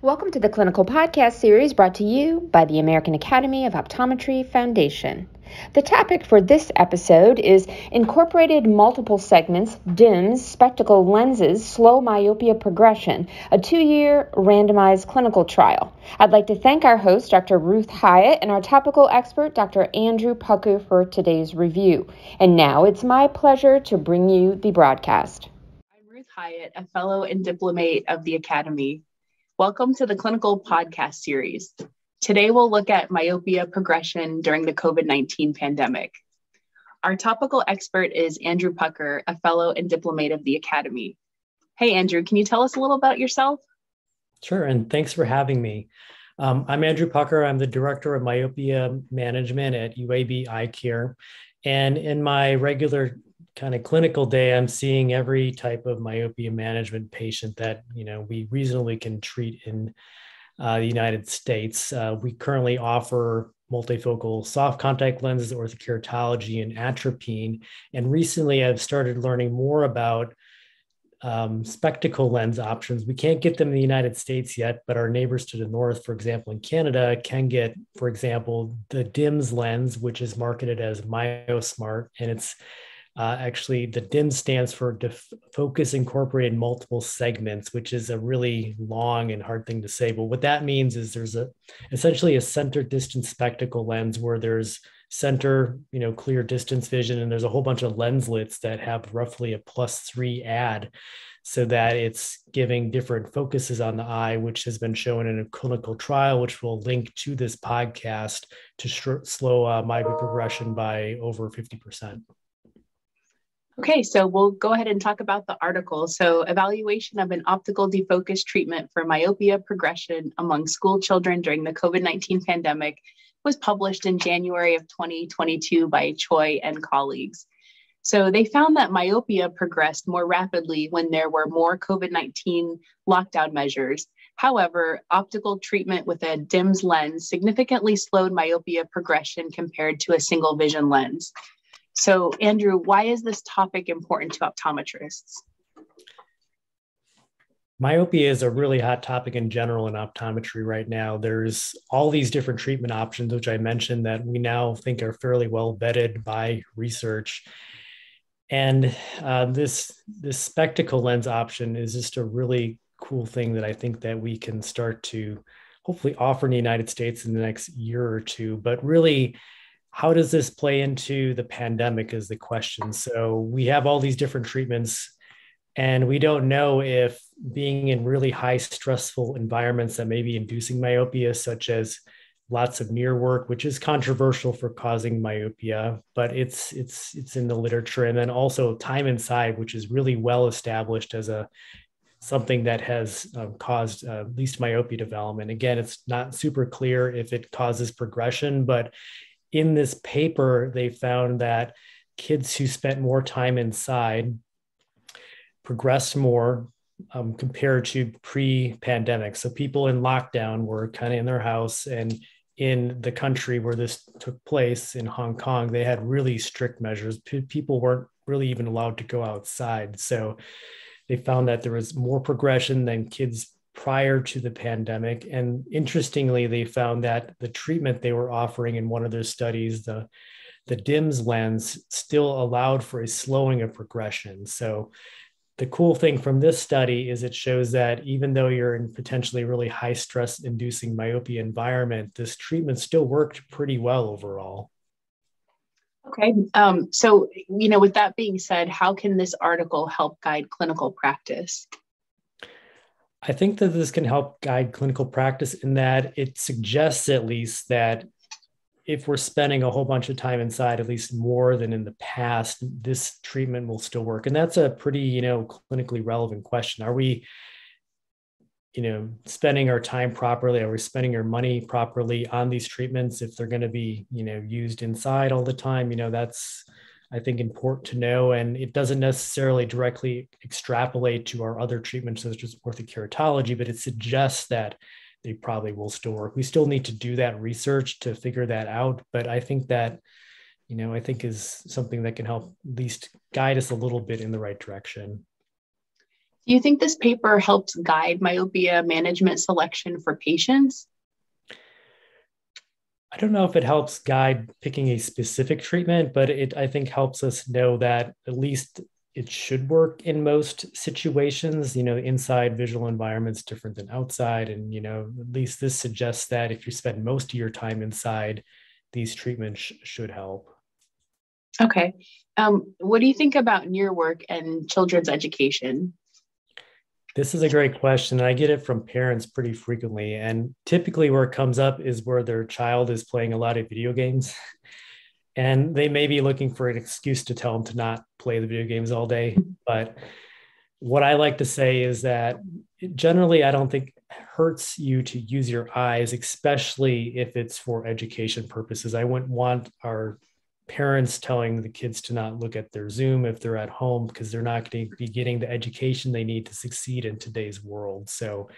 Welcome to the Clinical Podcast Series brought to you by the American Academy of Optometry Foundation. The topic for this episode is Incorporated Multiple Segments, DIMS, Spectacle Lenses, Slow Myopia Progression, a 2-year randomized clinical trial. I'd like to thank our host, Dr. Ruth Hyatt, and our topical expert, Dr. Andrew Pucker, for today's review. And now it's my pleasure to bring you the broadcast. I'm Ruth Hyatt, a fellow and diplomate of the Academy. Welcome to the Clinical Podcast Series. Today we'll look at myopia progression during the COVID-19 pandemic. Our topical expert is Andrew Pucker, a fellow and diplomate of the Academy. Hey Andrew, can you tell us a little about yourself? Sure, and thanks for having me. I'm Andrew Pucker. I'm the Director of Myopia Management at UAB Eye Care. And in my regular kind of clinical day, I'm seeing every type of myopia management patient that, we reasonably can treat in the United States. We currently offer multifocal soft contact lenses, orthokeratology, and atropine. And recently I've started learning more about spectacle lens options. We can't get them in the United States yet, but our neighbors to the north, for example, in Canada, can get, for example, the DIMS lens, which is marketed as MyoSmart. And it's actually, the DIMS stands for Focus Incorporated Multiple Segments, which is a really long and hard thing to say. But what that means is there's essentially a center distance spectacle lens where there's center, clear distance vision, and there's a whole bunch of lenslets that have roughly a +3 add, so that it's giving different focuses on the eye, which has been shown in a clinical trial, which we'll link to this podcast, to slow myopia progression by over 50%. Okay, so we'll go ahead and talk about the article. So, evaluation of an optical defocus treatment for myopia progression among school children during the COVID-19 pandemic was published in January of 2022 by Choi and colleagues. So they found that myopia progressed more rapidly when there were more COVID-19 lockdown measures. However, optical treatment with a DIMS lens significantly slowed myopia progression compared to a single vision lens. So, Andrew, why is this topic important to optometrists? Myopia is a really hot topic in general in optometry right now. There's all these different treatment options, which I mentioned, that we now think are fairly well vetted by research. And this spectacle lens option is just a really cool thing that I think that we can start to hopefully offer in the United States in the next year or two. But really, how does this play into the pandemic is the question. So we have all these different treatments, and we don't know if being in really high stressful environments that may be inducing myopia, such as lots of near work, which is controversial for causing myopia, but it's in the literature. And then also time inside, which is really well established as something that has caused least myopia development. Again, it's not super clear if it causes progression, but in this paper, they found that kids who spent more time inside progressed more compared to pre-pandemic. So people in lockdown were kind of in their house, and in the country where this took place in Hong Kong, they had really strict measures. People weren't really even allowed to go outside. So they found that there was more progression than kids prior to the pandemic. And interestingly, they found that the treatment they were offering in one of their studies, the DIMS lens, still allowed for a slowing of progression. So the cool thing from this study is it shows that even though you're in potentially really high stress inducing myopia environment, this treatment still worked pretty well overall. Okay, so, with that being said, how can this article help guide clinical practice? I think that this can help guide clinical practice in that it suggests at least that if we're spending a whole bunch of time inside, at least more than in the past, this treatment will still work. And that's a pretty, clinically relevant question. Are we, spending our time properly? Are we spending our money properly on these treatments if they're going to be, used inside all the time? That's, I think, important to know. And it doesn't necessarily directly extrapolate to our other treatments, such as orthokeratology, but it suggests that they probably will still work. We still need to do that research to figure that out. But I think that, I think is something that can help at least guide us a little bit in the right direction. Do you think this paper helps guide myopia management selection for patients? I don't know if it helps guide picking a specific treatment, but it, I think, helps us know that at least it should work in most situations. Inside visual environments different than outside. And, at least this suggests that if you spend most of your time inside, these treatments should help. Okay. What do you think about your work and children's education? This is a great question. I get it from parents pretty frequently. And typically where it comes up is where their child is playing a lot of video games. And they may be looking for an excuse to tell them to not play the video games all day. But what I like to say is that generally, I don't think it hurts you to use your eyes, especially if it's for education purposes. I wouldn't want our parents telling the kids to not look at their Zoom if they're at home, because they're not going to be getting the education they need to succeed in today's world. So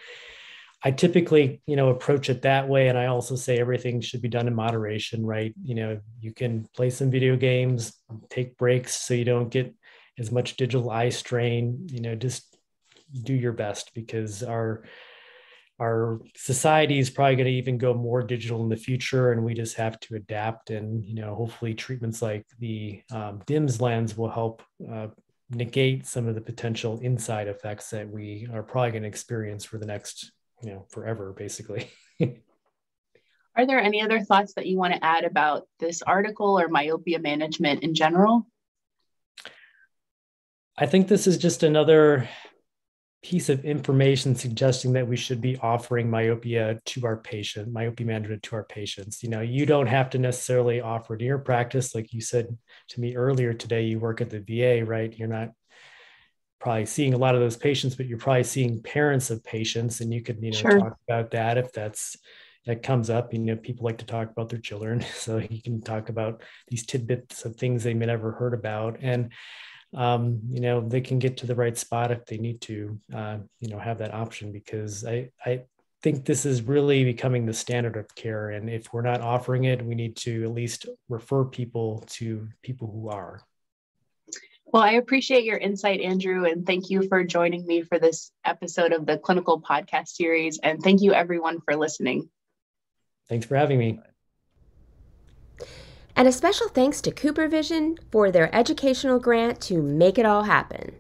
I typically, approach it that way. And I also say everything should be done in moderation, right? You can play some video games, take breaks so you don't get as much digital eye strain. Just do your best, because our society is probably going to even go more digital in the future, and we just have to adapt. And hopefully treatments like the DIMS lens will help negate some of the potential inside effects that we are probably going to experience for the next forever, basically. Are there any other thoughts that you want to add about this article or myopia management in general? I think this is just another piece of information suggesting that we should be offering myopia management to our patients. You don't have to necessarily offer it in your practice. Like you said to me earlier today, you work at the VA, right? You're not probably seeing a lot of those patients, but you're probably seeing parents of patients, and you could, Sure. talk about that if that comes up. People like to talk about their children. So you can talk about these tidbits of things they may never heard about. And they can get to the right spot if they need to, have that option, because I think this is really becoming the standard of care. And if we're not offering it, we need to at least refer people to people who are. Well, I appreciate your insight, Andrew, and thank you for joining me for this episode of the Clinical Podcast Series. And thank you, everyone, for listening. Thanks for having me. And a special thanks to Cooper Vision for their educational grant to make it all happen.